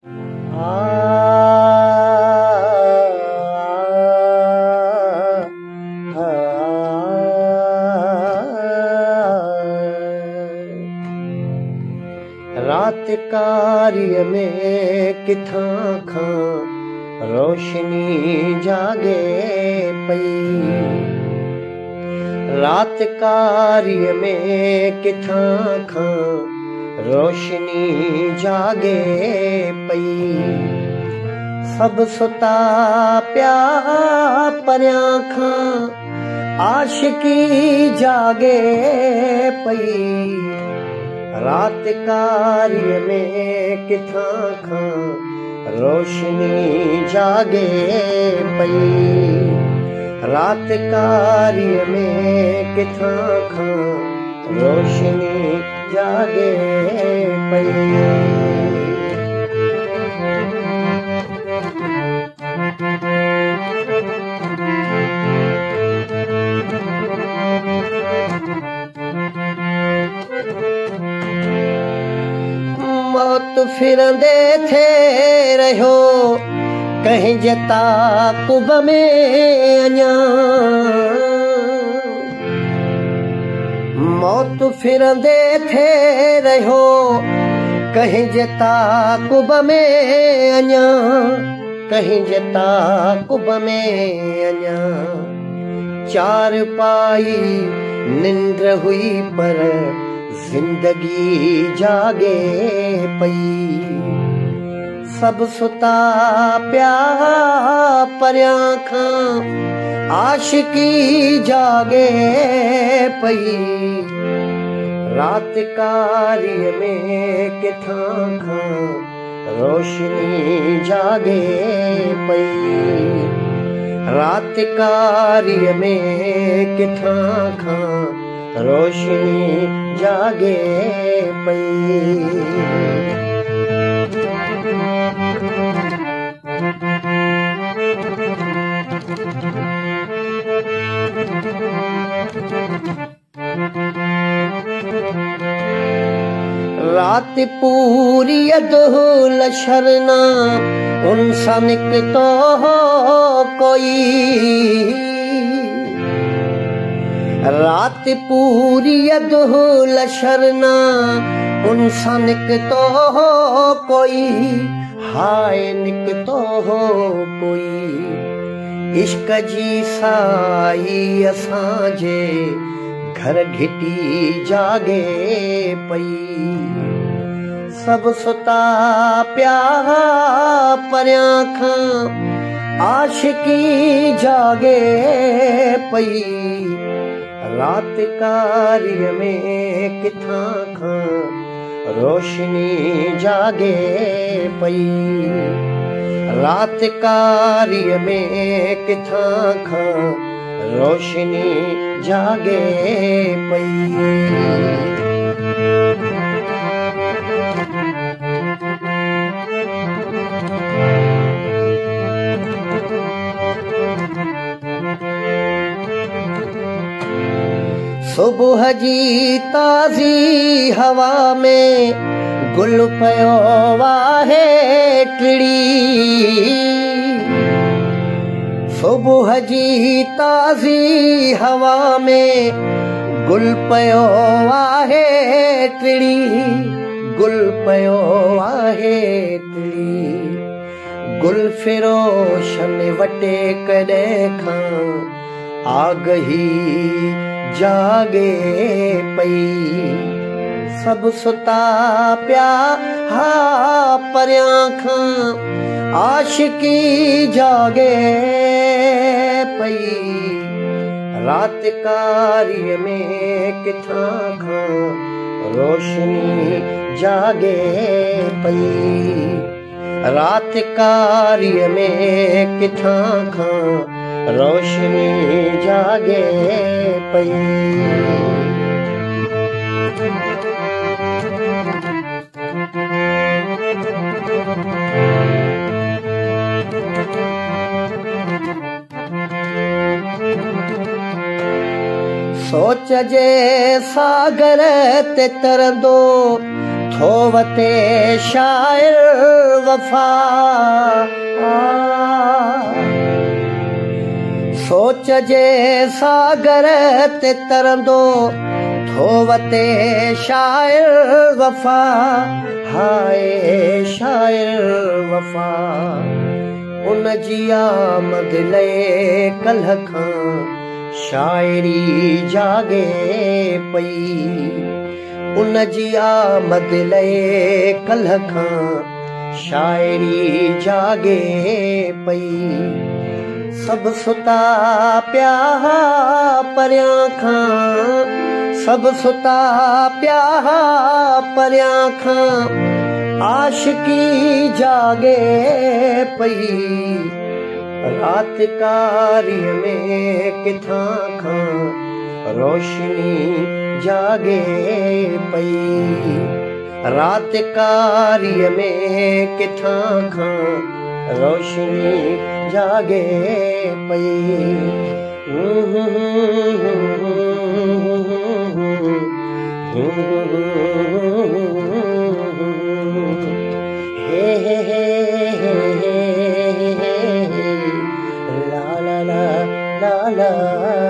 रात कार्य में किथां खां रोशनी जागे पई। रात कार्य में किथां खां रोशनी जागे पई। सब सुता प्या परियां खां आशिकी जागे पई। रात कार्य में किथां खां रोशनी जागे पई। रात कार्य में किथां खां रोशनी जागे पई। मौत फिरंदे थे रहो कहीं जता कुब में अञा। मौत फिरंदे थे रहो कहीं जता कुब में अञा। कहीं जता कुब में अञा। चार पाई निंद्र हुई पर जिंदगी जागे पई। सब सुता प्या परियां खां आशिकी जागे पई। रात कार्य में किथां खां रोशनी जागे पई। रात कार्य में किथां खां रोशनी जागे पई। रात पूरी अधूल शरना उनसा निकतो हो कोई। रात पूरी अधूल शरना उनसा निकतो हो कोई। हाय निकतो हो कोई। इश्क जी साई असांजे घर घिटी जागे पई। सब सुता प्या परियां खां आशिकी जागे पई। रात कार्य में किथां खां रोशनी जागे पई। रात कार्य में किथां खां रोशनी जागे पई। सुबह जी ताज़ी हवा में गुल पयो वाहे टिड़ी। सुबह जी ताज़ी हवा में गुल पयो वाहे टिड़ी। गुल पयो वाहे टिड़ी। गुल फिरोशन वटे कॾहिं खां आगही जागे पई। सब सुता प्या परियां खां आशिकी जागे पई। रात कार्य में किथां खां रोशनी जागे पई। रात कार्य में किथां खां रोशनी जागे पई। सोच जे सागर ते तरंदो थोवते शायर वफा सोच जे सागर ते तरंदो थोवते शायर वफा हाय शायर वफा उन जी आमद लए कल्ह खां शायरी जागे पई उन जी आमद लए कल्ह खां शायरी जागे पई सब सुता पिया परियां खां सब सुता पिया परियां खां आशिकी जागे पई रात कारी में किथां खां रोशनी जागे पई रात कारी में किथां खां रोशनी जागे पई la la la la la